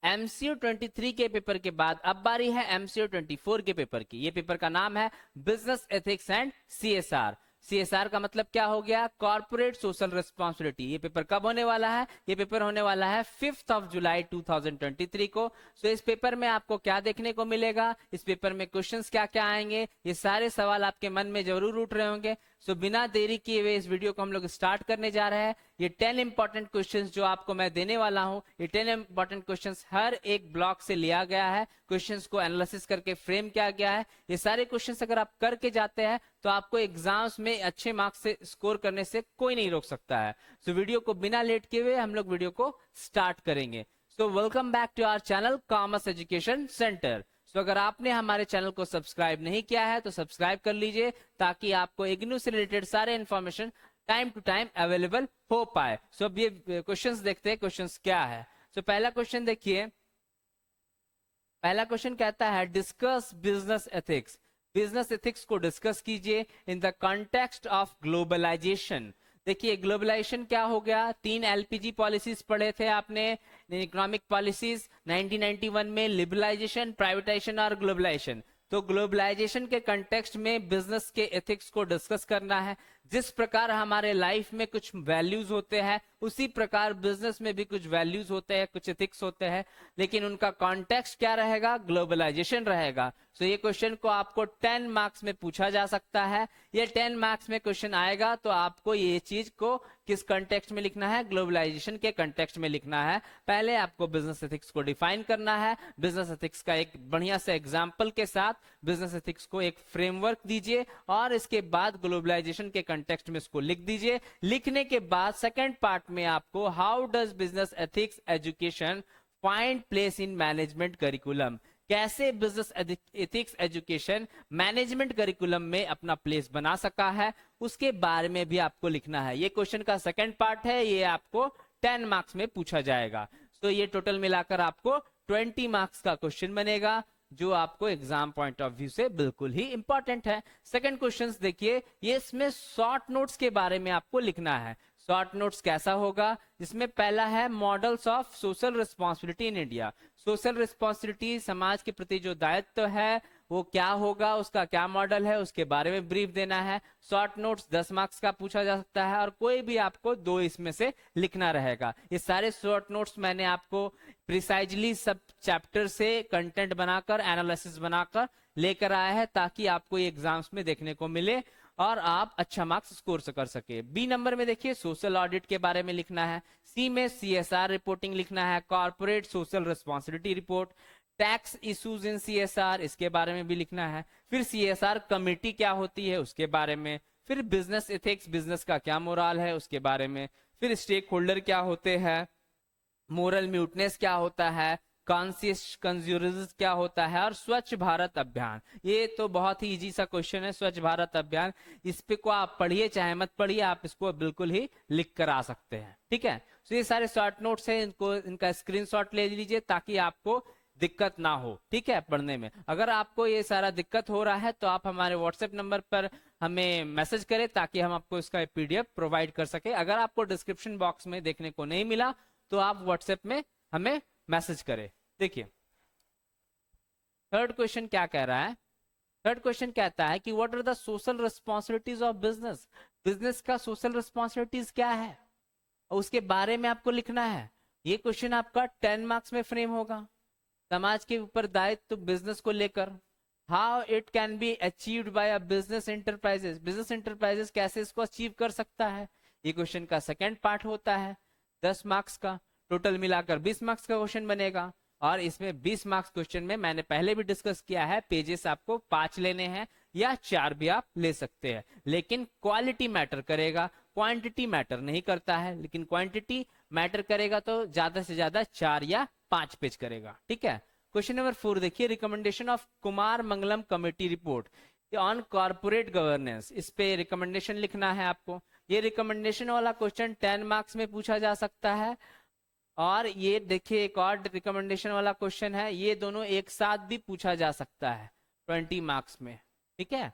MCO 23 के paper के बाद अब बारी है MCO 24 के पेपर की। ये पेपर का नाम है business ethics and CSR। CSR का मतलब क्या हो गया? Corporate social responsibility. ये पेपर कब होने वाला है? ये पेपर होने वाला है 5 जुलाई 2023 को। सो इस पेपर में आपको क्या देखने को मिलेगा, इस पेपर में क्वेश्चंस क्या क्या आएंगे, ये सारे सवाल आपके मन में जरूर उठ रहे होंगे। सो बिना देरी किए हुए इस वीडियो को हम लोग स्टार्ट करने जा रहे हैं। ये 10 इंपॉर्टेंट क्वेश्चंस जो आपको मैं देने वाला हूं, ये 10 इंपॉर्टेंट क्वेश्चंस हर एक ब्लॉक से लिया गया है, क्वेश्चंस को एनालिसिस करके फ्रेम किया गया है। ये सारे क्वेश्चंस अगर आप करके जाते हैं तो आपको एग्जाम्स में अच्छे मार्क्स से स्कोर करने से कोई नहीं रोक सकता है। सो वीडियो को बिना लेट किए हुए हम लोग वीडियो को स्टार्ट करेंगे। So welcome back to our channel commerce education centre. तो अगर आपने हमारे चैनल को सब्सक्राइब नहीं किया है तो सब्सक्राइब कर लीजिए, ताकि आपको इग्नू से रिलेटेड सारे information time to time available हो पाए। सो अब ये क्वेश्चंस देखते हैं, क्वेश्चंस क्या है। सो पहला क्वेश्चन देखिए, पहला क्वेश्चन कहता है discuss business ethics. Business ethics को डिस्कस कीजिए in the context of globalisation. देखिए ग्लोबलाइजेशन क्या हो गया? 3 LPG पॉलिसीज पढ़े थे आपने, इकोनॉमिक पॉलिसीज 1991 में, लिबरलाइजेशन, प्राइवेटाइजेशन और ग्लोबलाइजेशन। तो ग्लोबलाइजेशन के कंटेक्स्ट में बिजनेस के एथिक्स को डिस्कस करना है। जिस प्रकार हमारे लाइफ में कुछ वैल्यूज होते हैं, उसी प्रकार बिजनेस में भी कुछ वैल्यूज होते हैं, कुछ एथिक्स होते हैं, लेकिन उनका कॉन्टेक्स्ट क्या रहेगा? ग्लोबलाइजेशन रहेगा। सो ये क्वेश्चन को आपको 10 मार्क्स में पूछा जा सकता है। ये 10 मार्क्स में क्वेश्चन आएगा तो आपको ये चीज को किस कंटेक्स्ट में लिखना है? ग्लोबलाइजेशन के कंटेक्स्ट में लिखना है। पहले आपको बिजनेस एथिक्स को डिफाइन करना है। बिजनेस एथिक्स का एक बढ़िया से एग्जांपल के साथ बिजनेस एथिक्स को एक फ्रेमवर्क दीजिए, और इसके बाद ग्लोबलाइजेशन के कंटेक्स्ट में इसको लिख दीजिए। लिखने के बाद सेकंड पार्ट में आपको how does business ethics education find place in management curriculum, कैसे business ethics education management curriculum में अपना प्लेस बना सका है, उसके बारे में भी आपको लिखना है। ये क्वेश्चन का सेकंड पार्ट है, ये आपको 10 मार्क्स में पूछा जाएगा। तो ये टोटल मिलाकर आपको 20 मार्क्स का क्वेश्चन बनेगा, जो आपको एग्जाम पॉइंट ऑफ व्यू से बिल्कुल ही इंपॉर्टेंट है। सेकंड क्वेश्चन देखिए, ये इसमें शॉर्ट नोट्स के बारे में आपको लिखना है। शॉर्ट नोट्स कैसा होगा? जिसमें पहला है models of social responsibility in India. Social responsibility, समाज के प्रति जो दायित्व है वो क्या होगा, उसका क्या मॉडल है, उसके बारे में ब्रीफ देना है। शॉर्ट नोट्स 10 मार्क्स का पूछा जा सकता है, और कोई भी आपको 2 इसमें से लिखना रहेगा। ये सारे शॉर्ट नोट्स मैंने आपको प्रिसाइजली सब चैप्टर से कंटेंट बनाकर, एनालिसिस बनाकर लेकर आया है, ताकि आपको ये एग्जाम्स में देखने को मिले और आप अच्छा मार्क्स स्कोर कर सके। बी नंबर में देखिए सोशल ऑडिट के बारे में लिखना है। सी में CSR रिपोर्टिंग लिखना है, corporate social responsibility report. Tax issues in CSR, इसके बारे में भी लिखना है। फिर CSR कमेटी क्या होती है उसके बारे में। फिर बिजनेस एथिक्स, बिजनेस का क्या मोरल है उसके बारे में। फिर स्टेक होल्डर क्या होते हैं, मोरल म्यूटनेस क्या होता है, कॉन्शियस कंज्यूमरिज्म क्या होता है, और स्वच्छ भारत अभियान। ये तो बहुत ही इजी सा क्वेश्चन है, स्वच्छ भारत अभियान। इस पे को आप पढ़िए चाहे मत पढ़िए, आप इसको बिल्कुल ही लिख कर आ सकते हैं। ठीक है, तो ये सारे शॉर्ट नोट्स हैं, इनको इनका स्क्रीनशॉट ले लीजिए ताकि आपको दिक्कत ना हो। ठीक है, पढ़ने में अगर आपको ये सारा दिक्कत हो रहा है तो आप हमारे व्हाट्सएप नंबर पर हमें मैसेज करें, ताकि हम आपको इसका PDF प्रोवाइड कर सके। अगर आपको डिस्क्रिप्शन बॉक्स में देखने को नहीं मिला तो आप व्हाट्सएप में हमें मैसेज करें। देखिए थर्ड क्वेश्चन क्या कह रहा है? थर्ड क्वेश्चन कहता है कि what are the social responsibilities of business. Business का सोशल रिस्पॉन्सिबिलिटीज क्या है, उसके बारे में आपको लिखना है। ये क्वेश्चन आपका 10 मार्क्स में फ्रेम होगा। समाज के ऊपर दायित्व बिजनेस को लेकर, how it can be achieved by a business enterprises, business enterprises कैसे इसको अचीव कर सकता है। ये क्वेश्चन का सेकंड पार्ट होता है 10 मार्क्स का। टोटल मिलाकर 20 मार्क्स का क्वेश्चन बनेगा, और इसमें 20 मार्क्स क्वेश्चन में मैंने पहले भी डिस्कस किया है, पेजेस आपको 5 लेने हैं या 4 भी आप ले सकते हैं, लेकिन क्वालिटी मैटर करेगा, क्वांटिटी मैटर नहीं करता है। लेकिन क्वांटिटी मैटर करेगा तो ज्यादा से ज्यादा 4 या 5 पेज करेगा। ठीक है, क्वेश्चन नंबर 4 देखिए, recommendation of Kumar Mangalam committee report on corporate governance. इस पे रिकमेंडेशन लिखना है आपको। ये रिकमेंडेशन वाला क्वेश्चन 10 मार्क्स में पूछा जा सकता है, और ये देखिए एक और रिकमेंडेशन वाला क्वेश्चन है, ये दोनों एक साथ भी पूछा जा सकता है 20 मार्क्स में। ठीक है,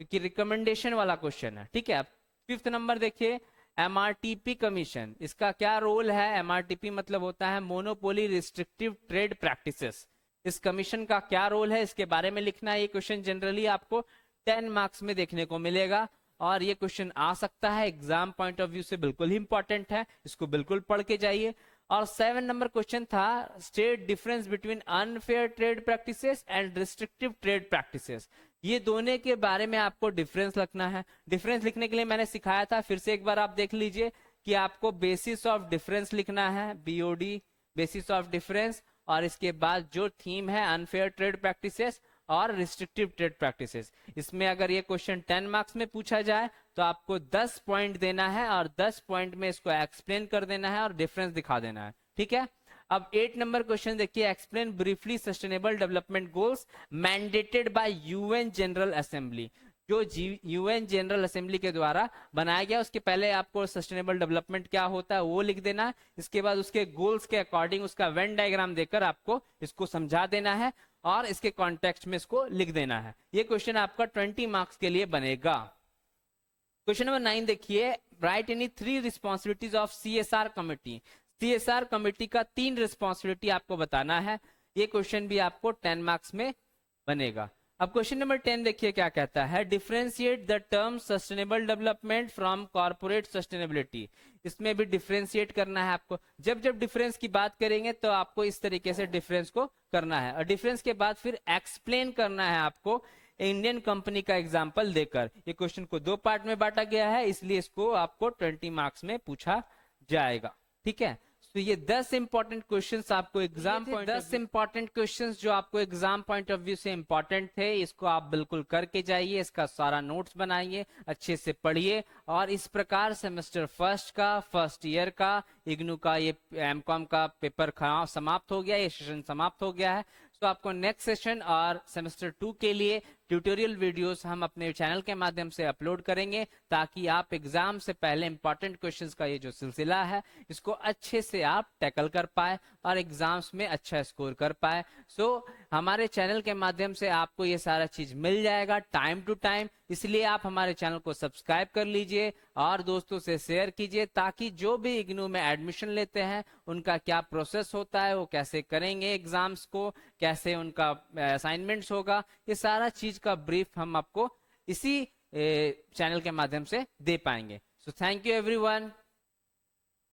क्योंकि रिकमेंडेशन वाला क्वेश्चन है। ठीक है, 5th नंबर देखिए, एमआरटीपी कमीशन, इसका क्या रोल है? एमआरटीपी मतलब होता है मोनोपोली रिस्ट्रिक्टिव ट्रेड प्रैक्टिसेस। इस कमीशन का क्या रोल है, इसके बारे में लिखना है। ये क्वेश्चन जनरली आपको 10 मार्क्स में देखने को मिलेगा और ये क्वेश्चन आ सकता है एग्जाम पॉइंट ऑफ व्यू से, बिल्कुल ही इंपॉर्टेंट है, इसको बिल्कुल पढ़ के जाइए। और 7 नंबर क्वेश्चन था state difference between unfair trade practices and restrictive trade practices. ये दोनों के बारे में आपको डिफरेंस लिखना है। डिफरेंस लिखने के लिए मैंने सिखाया था, फिर से एक बार आप देख लीजिए कि आपको बेसिस ऑफ डिफरेंस लिखना है, बीओडी, बेसिस ऑफ डिफरेंस, और इसके बाद जो थीम है अनफेयर ट्रेड प्रैक्टिसेस और रिस्ट्रिक्टिव ट्रेड प्रैक्टिसेस। इसमें अगर ये क्वेश्चन 10 मार्क्स में पूछा जाए तो आपको 10 पॉइंट देना है और 10 पॉइंट में इसको एक्सप्लेन कर देना है और डिफरेंस दिखा देना है, ठीक है। अब 8 नंबर क्वेश्चन देखिए, explain briefly sustainable development goals mandated bye UN general assembly. जो यूएन जनरल असेंबली के द्वारा बनाया गया, उसके पहले आपको सस्टेनेबल डेवलपमेंट क्या होता है वो लिख देना है। इसके बाद उसके गोल्स के अकॉर्डिंग उसका वेन डायग्राम देकर आपको इसको समझा देना है और इसके कॉन्टेक्स्ट में इसको लिख देना है। ये क्वेश्चन आपका 20 मार्क्स के लिए बनेगा। क्वेश्चन नंबर 9 देखिए, right any 3 responsibilities of CSR committee. CSR committee का 3 रिस्पॉन्सिबिलिटी आपको बताना है। ये क्वेश्चन भी आपको 10 मार्क्स में बनेगा। अब क्वेश्चन नंबर 10 देखिए क्या कहता है, differentiate the term sustainable development from corporate sustainability. इसमें भी डिफरेंशिएट करना है आपको। जब जब डिफरेंस की बात करेंगे तो आपको इस तरीके से डिफरेंस को करना है और डिफरेंस के बाद फिर एक्सप्लेन करना है आपको इंडियन कंपनी का एग्जांपल देकर। ये क्वेश्चन को 2 पार्ट में बांटा गया है, इसलिए इसको आपको 20 मार्क्स में पूछा जाएगा, ठीक है। तो ये 10 इंपॉर्टेंट क्वेश्चंस आपको एग्जाम पॉइंट 10 इंपॉर्टेंट क्वेश्चंस जो आपको एग्जाम पॉइंट ऑफ व्यू से इंपॉर्टेंट थे, इसको आप बिल्कुल करके जाइए, इसका सारा नोट्स बनाइए, अच्छे से पढ़िए। और इस प्रकार सेमेस्टर फर्स्ट का, फर्स्ट ईयर का इग्नू का ये एमकॉम का पेपर समाप्त हो गया, ये सेशन समाप्त हो गया है। तो आपको नेक्स्ट सेशन और सेमेस्टर 2 के लिए ट्यूटोरियल वीडियोस हम अपने चैनल के माध्यम से अपलोड करेंगे, ताकि आप एग्जाम से पहले इंपॉर्टेंट क्वेश्चंस का ये जो सिलसिला है इसको अच्छे से आप टैकल कर पाए और एग्जाम्स में अच्छा स्कोर कर पाए। सो हमारे चैनल के माध्यम से आपको ये सारा चीज मिल जाएगा टाइम टू टाइम, इसलिए आप हमारे चैनल को सब्सक्राइब कर लीजिए और दोस्तों से शेयर कीजिए, ताकि जो भी इग्नू में एडमिशन लेते हैं उनका क्या प्रोसेस होता है, वो कैसे करेंगे एग्जाम्स को, कैसे उनका असाइनमेंट्स होगा, ये सारा चीज का ब्रीफ हम आपको इसी चैनल के माध्यम से दे पाएंगे। So thank you everyone.